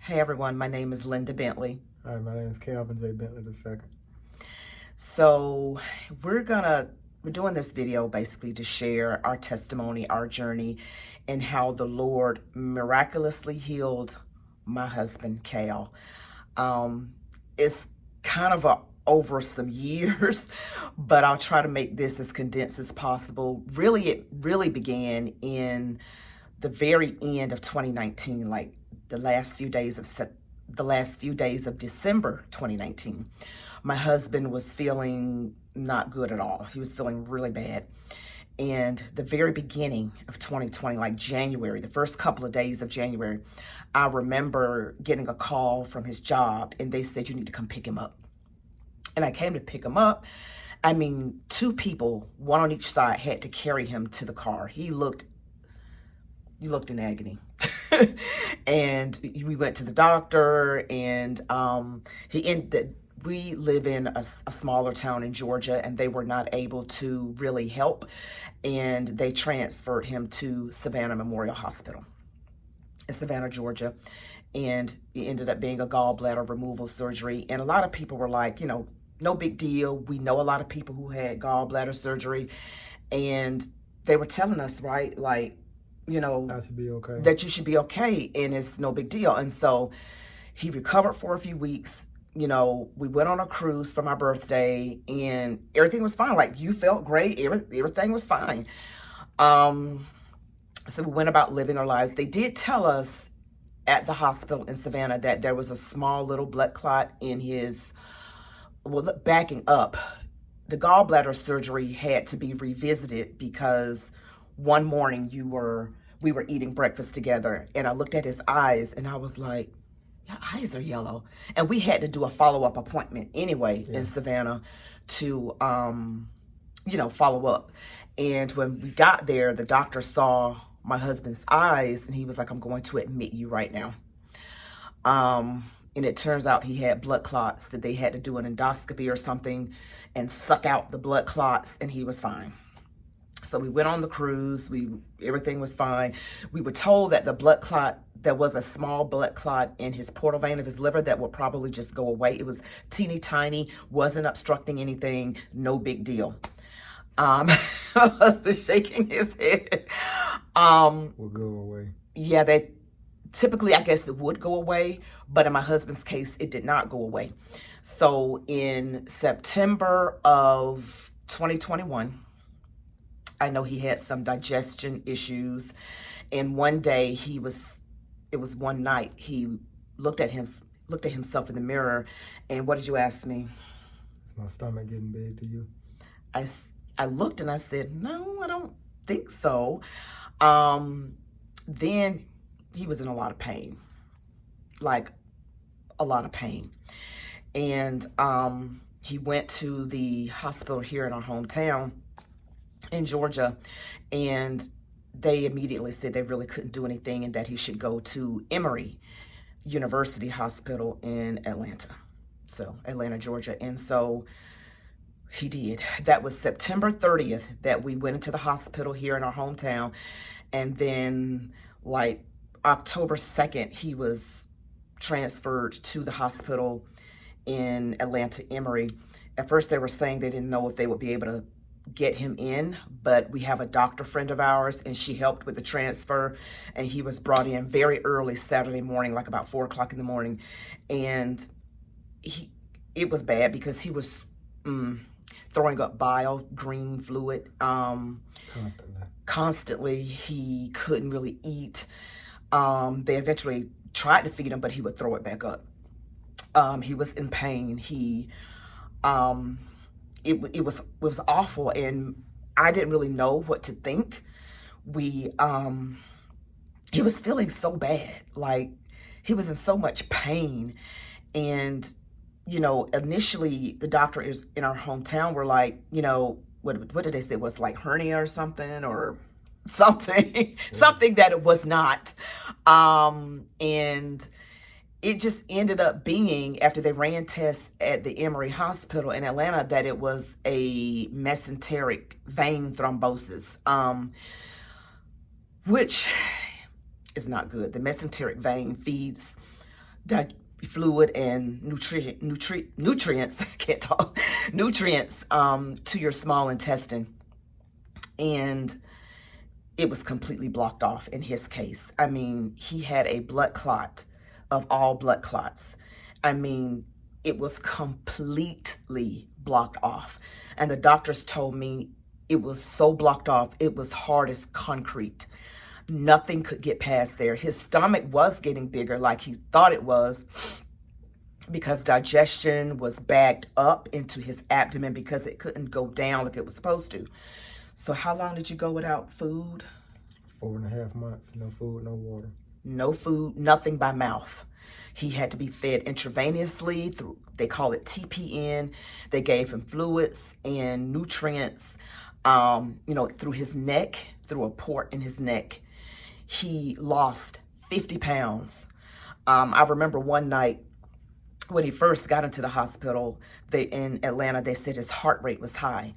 Hey everyone, my name is Linda Bentley. Hi, my name is Calvin J. Bentley II. So we're doing this video basically to share our testimony, our journey, and how the Lord miraculously healed my husband, Cal. It's kind of over some years, but I'll try to make this as condensed as possible. Really, it really began in the very end of 2019, like the last few days of December 2019. My husband was feeling not good at all. He was feeling really bad. And the very beginning of 2020, like January, the first couple of days of January, I remember getting a call from his job and they said, you need to come pick him up. And I came to pick him up. I mean, two people, one on each side, had to carry him to the car. He looked in agony. And we went to the doctor, and we live in a smaller town in Georgia, and they were not able to really help, and they transferred him to Savannah Memorial Hospital in Savannah, Georgia, and it ended up being a gallbladder removal surgery. And a lot of people were like, no big deal. We know a lot of people who had gallbladder surgery, and they were telling us, right, like, I should be okay. that you should be okay, and it's no big deal. And so he recovered for a few weeks. We went on a cruise for my birthday, and everything was fine. Like, you felt great. Everything was fine. So we went about living our lives. They did tell us at the hospital in Savannah that there was a small little blood clot in his, backing up. The gallbladder surgery had to be revisited because one morning we were eating breakfast together, and I looked at his eyes and I was like, your eyes are yellow. And we had to do a follow-up appointment anyway in Savannah to follow up. And when we got there, the doctor saw my husband's eyes and he was like, I'm going to admit you right now. And it turns out he had blood clots, that they had to do an endoscopy or something and suck out the blood clots, and he was fine. So we went on the cruise. Everything was fine. We were told that there was a small blood clot in his portal vein of his liver that would probably just go away. It was teeny tiny, wasn't obstructing anything, no big deal. My husband shaking his head. Will go away. Yeah, they typically, I guess, it would go away, but in my husband's case, it did not go away. So in September of 2021, I know he had some digestion issues, and one day it was one night, he looked at himself in the mirror, and what did you ask me? Is my stomach getting big to you? I looked and I said, no, I don't think so. Then he was in a lot of pain, like a lot of pain. And he went to the hospital here in our hometown in Georgia, and they immediately said they really couldn't do anything and that he should go to Emory University Hospital in Atlanta, Georgia. And so he did. That was September 30th that we went into the hospital here in our hometown. And then like October 2nd, he was transferred to the hospital in Atlanta, Emory. At first they were saying they didn't know if they would be able to get him in, but we have a doctor friend of ours, and she helped with the transfer, and he was brought in very early Saturday morning, like about 4 o'clock in the morning. And it was bad because he was throwing up bile, green fluid, constantly. He couldn't really eat. They eventually tried to feed him, but he would throw it back up. He was in pain. It was awful, and I didn't really know what to think. He was feeling so bad, like he was in so much pain. And initially the doctors in our hometown were like, what did they say? It was like hernia or something, or something something that it was not. And it just ended up being, after they ran tests at the Emory Hospital in Atlanta, that it was a mesenteric vein thrombosis, which is not good. The mesenteric vein feeds fluid and nutrients, I can't talk, nutrients to your small intestine. And it was completely blocked off in his case. I mean, he had a blood clot of all blood clots. I mean, it was completely blocked off. And the doctors told me it was so blocked off, it was hard as concrete. Nothing could get past there. His stomach was getting bigger like he thought it was, because digestion was backed up into his abdomen because it couldn't go down like it was supposed to. So how long did you go without food? 4.5 months. No food, no water. No food, nothing by mouth. He had to be fed intravenously through, they call it TPN. They gave him fluids and nutrients, through his neck, through a port in his neck. He lost 50 pounds. I remember one night when he first got into the hospital in Atlanta, they said his heart rate was high.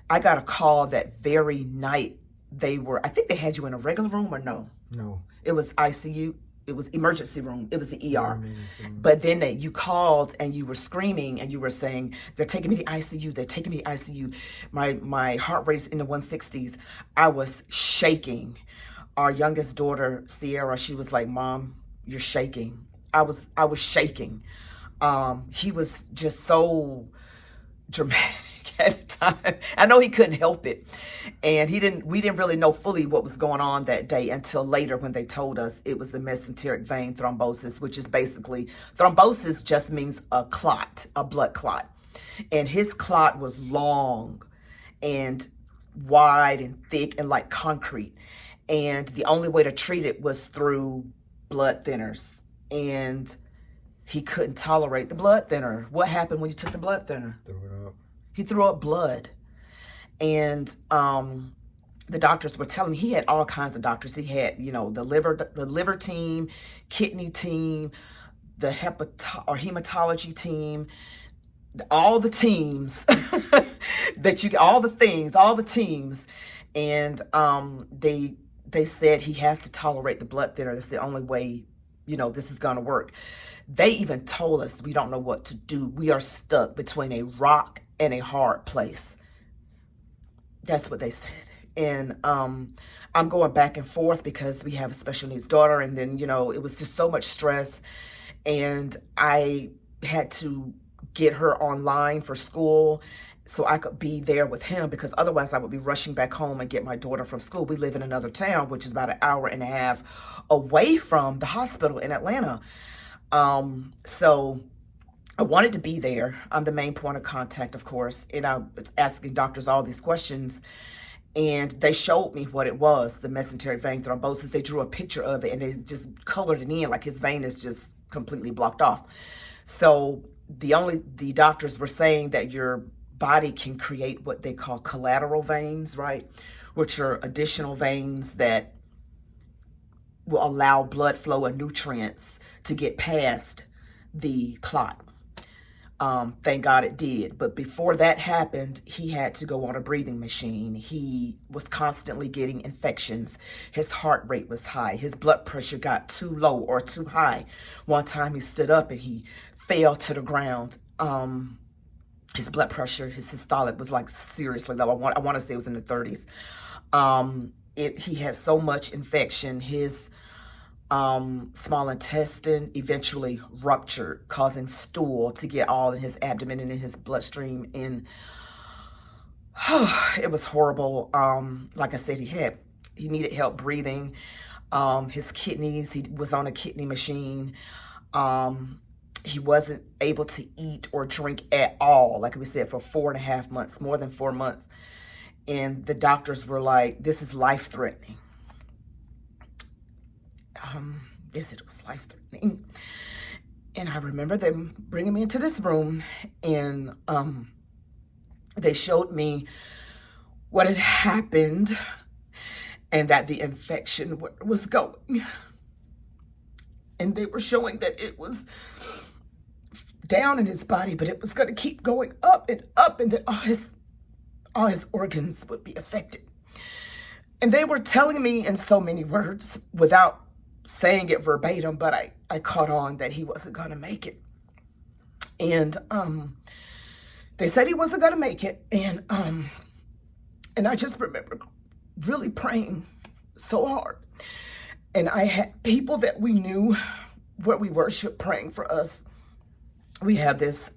I got a call that very night. I think they had you in a regular room or no? No. It was ICU. It was emergency room. It was the ER. But then you called and you were screaming and you were saying, they're taking me to ICU. They're taking me to ICU. My heart rate's in the 160s. I was shaking. Our youngest daughter, Sierra, she was like, Mom, you're shaking. I was shaking. He was just so dramatic at the time. I know he couldn't help it. And we didn't really know fully what was going on that day until later when they told us it was the mesenteric vein thrombosis, which is basically, thrombosis just means a clot, a blood clot. And his clot was long and wide and thick and like concrete. And the only way to treat it was through blood thinners. And he couldn't tolerate the blood thinner. What happened when you took the blood thinner? Threw it up. He threw up blood. And the doctors were telling me, he had all kinds of doctors. He had, the liver team, kidney team, the hematology team, all the teams all the teams. And they said he has to tolerate the blood thinner. That's the only way, this is going to work. They even told us we don't know what to do. We are stuck between a rock and a hard place. That's what they said. And I'm going back and forth because we have a special needs daughter. And then, it was just so much stress. And I had to get her online for school so I could be there with him, because otherwise I would be rushing back home and get my daughter from school. We live in another town, which is about an hour and a half away from the hospital in Atlanta. So I wanted to be there. I'm the main point of contact, of course, and I was asking doctors all these questions, and they showed me what it was, the mesenteric vein thrombosis. They drew a picture of it, and they just colored it in like his vein is just completely blocked off. So the doctors were saying that your body can create what they call collateral veins, right? Which are additional veins that will allow blood flow and nutrients to get past the clot. Thank God it did. But before that happened, he had to go on a breathing machine. He was constantly getting infections. His heart rate was high. His blood pressure got too low or too high. One time he stood up and he fell to the ground. His blood pressure, his systolic was like seriously low. I want to say it was in the 30s. He had so much infection. His small intestine eventually ruptured, causing stool to get all in his abdomen and in his bloodstream. And it was horrible. Like I said, he needed help breathing. His kidneys, he was on a kidney machine. He wasn't able to eat or drink at all, like we said, for 4.5 months, more than 4 months. And the doctors were like, this is life-threatening. They said it was life-threatening. And I remember them bringing me into this room, and they showed me what had happened and that the infection was going. And they were showing that it was down in his body, but it was going to keep going up, and that all his organs would be affected. And they were telling me in so many words, without saying it verbatim, but I caught on that he wasn't going to make it. And they said he wasn't going to make it. And I just remember really praying so hard. And I had people that we knew where we worship praying for us. We have this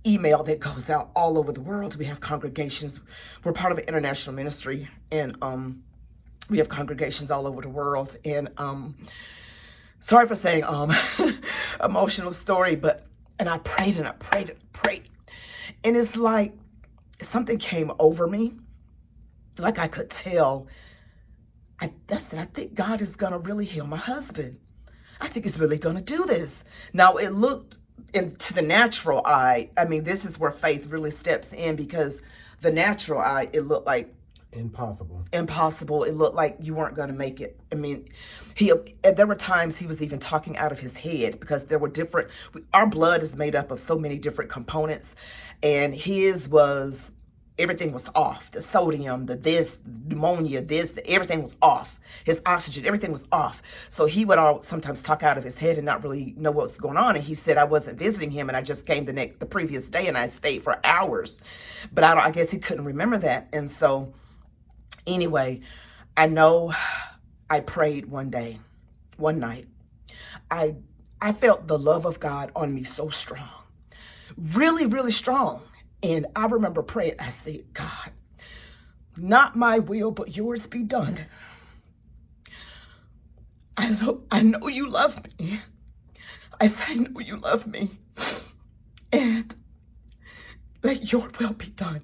email that goes out all over the world. We have congregations. We're part of an international ministry, and we have congregations all over the world. And sorry for saying emotional story, and I prayed and I prayed and prayed. And it's like something came over me. Like I could tell. I think God is going to really heal my husband. I think he's really going to do this. Now, it looked into the natural eye. I mean, this is where faith really steps in, because the natural eye, it looked like impossible. It looked like you weren't going to make it. I mean, there were times he was even talking out of his head, because there were our blood is made up of so many different components, and everything was off. The sodium, the pneumonia, everything was off. His oxygen, everything was off. So he would sometimes talk out of his head and not really know what was going on. And he said, I wasn't visiting him, and I just came the previous day, and I stayed for hours. But I guess he couldn't remember that. And so anyway, I know I prayed one night. I felt the love of God on me so strong, really, really strong. And I remember praying, I said, God, not my will, but yours be done. I know you love me. I said, I know you love me. And let your will be done.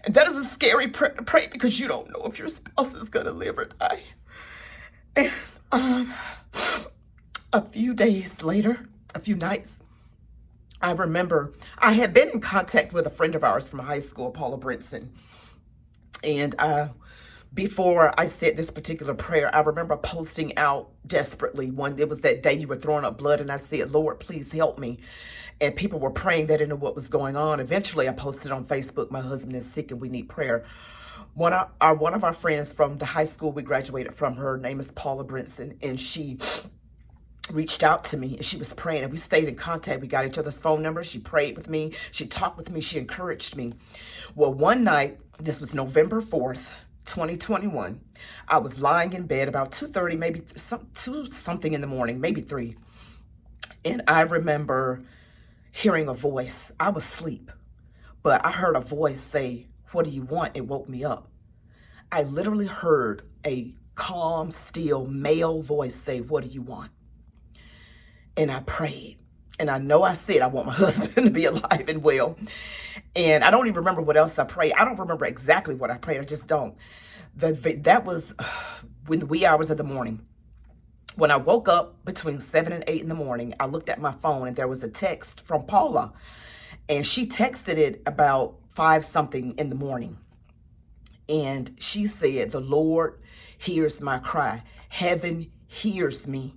And that is a scary prayer to pray, because you don't know if your spouse is going to live or die. And a few days later, a few nights, I remember I had been in contact with a friend of ours from high school, Paula Brinson. And before I said this particular prayer, I remember posting out desperately. It was that day you were throwing up blood, and I said, Lord, please help me. And people were praying. They didn't know what was going on. Eventually, I posted on Facebook, my husband is sick and we need prayer. One of our friends from the high school we graduated from, her name is Paula Brinson, and she reached out to me, and she was praying, and we stayed in contact. We got each other's phone numbers. She prayed with me. She talked with me. She encouraged me. Well, one night, this was November 4th, 2021, I was lying in bed about 2:30, maybe something in the morning, maybe 3. And I remember hearing a voice. I was asleep, but I heard a voice say, what do you want? It woke me up. I literally heard a calm, still male voice say, what do you want? And I prayed. And I know I said I want my husband to be alive and well. And I don't even remember what else I prayed. I don't remember exactly what I prayed. I just don't. That was in the wee hours of the morning. When I woke up between 7 and 8 in the morning, I looked at my phone, and there was a text from Paula. And she texted it about 5 something in the morning. And she said, the Lord hears my cry. Heaven hears me.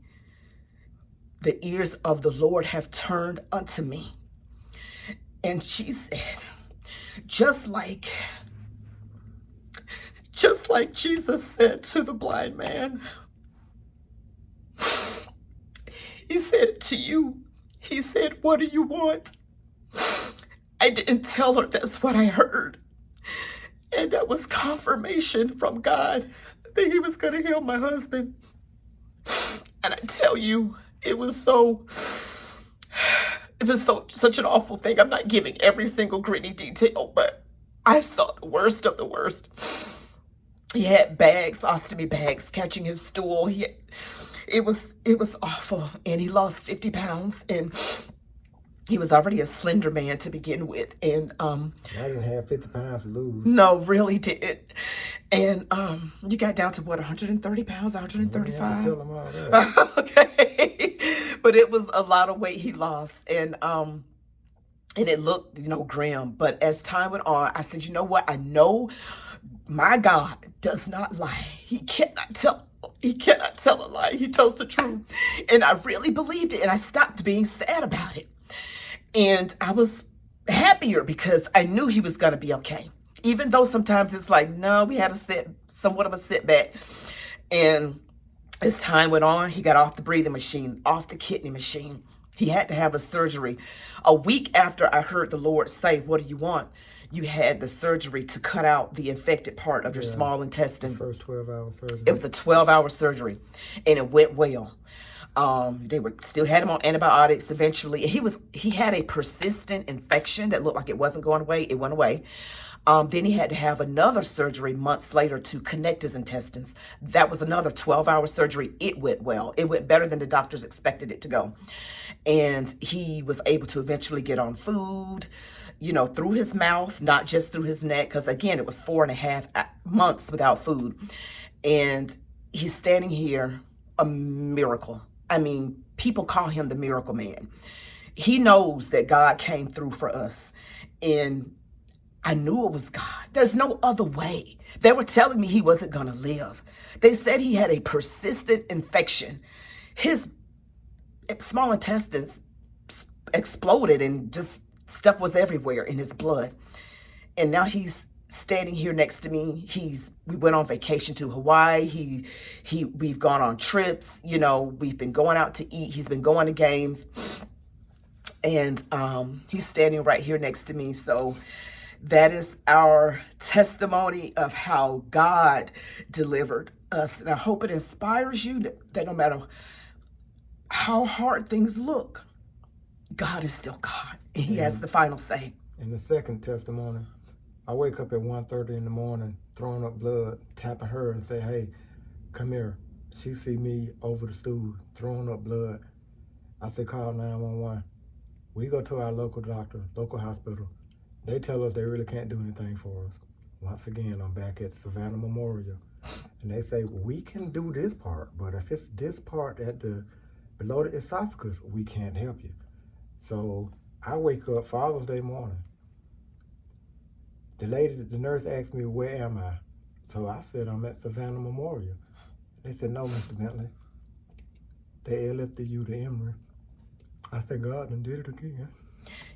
The ears of the Lord have turned unto me. And she said, just like Jesus said to the blind man, he said it to you. He said, what do you want? I didn't tell her that's what I heard. And that was confirmation from God that he was going to heal my husband. And I tell you, it was such an awful thing. I'm not giving every single gritty detail, but I saw the worst of the worst. He had bags, ostomy bags, catching his stool. It was awful. And he lost 50 pounds, and he was already a slender man to begin with. And I didn't have 50 pounds to lose. No, really didn't. And you got down to what, 130 pounds, 135? Tell him all that. Okay. But it was a lot of weight he lost. And it looked, grim. But as time went on, I said, you know what? I know my God does not lie. He cannot tell a lie. He tells the truth. And I really believed it. And I stopped being sad about it. And I was happier because I knew he was going to be okay. Even though sometimes it's like, no, we had somewhat of a setback. And As time went on, he got off the breathing machine, off the kidney machine. He had to have a surgery. A week after I heard the Lord say, "What do you want?" You had the surgery to cut out the infected part of your Yeah. small The intestine. first 12-hour surgery. It was a 12-hour surgery, and it went well. They were still had him on antibiotics eventually. He had a persistent infection that looked like it wasn't going away. It went away. Then he had to have another surgery months later to connect his intestines. That was another 12-hour surgery. It went well. It went better than the doctors expected it to go. And he was able to eventually get on food, through his mouth, not just through his neck, because again, it was 4.5 months without food. And he's standing here, a miracle. I mean, people call him the miracle man. He knows that God came through for us. And I knew it was God. There's no other way. They were telling me he wasn't going to live. They said he had a persistent infection. His small intestines exploded and just stuff was everywhere in his blood. And now he's standing here next to me. We went on vacation to Hawaii. We've gone on trips, we've been going out to eat. He's been going to games. And he's standing right here next to me. So that is our testimony of how God delivered us. And I hope it inspires you that no matter how hard things look, God is still God. And he has the final say. And the second testimony, I wake up at 1:30 in the morning, throwing up blood, tapping her and say, "Hey, come here." She see me over the stool, throwing up blood. I say, "Call 911. We go to our local doctor, local hospital. They tell us they really can't do anything for us. Once again, I'm back at Savannah Memorial. And they say, we can do this part, but if it's this part below the esophagus, we can't help you. So I wake up Father's Day morning. The nurse asked me, where am I? So I said, I'm at Savannah Memorial. They said, no, Mr. Bentley. They airlifted you to Emory. I said, God done did it again.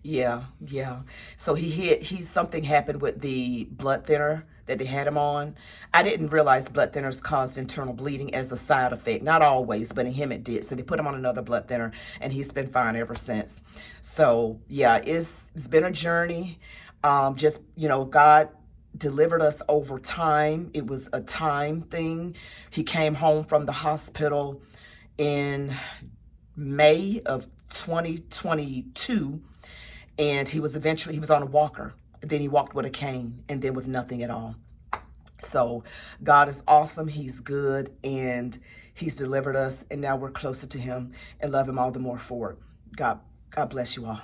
Yeah. So something happened with the blood thinner that they had him on. I didn't realize blood thinners caused internal bleeding as a side effect. Not always, but in him it did. So they put him on another blood thinner, and he's been fine ever since. So yeah, it's been a journey. God delivered us over time. It was a time thing. He came home from the hospital in May of 2022, and he was on a walker. Then he walked with a cane, and then with nothing at all. So God is awesome. He's good, and he's delivered us, and now we're closer to him and love him all the more for it. God bless you all.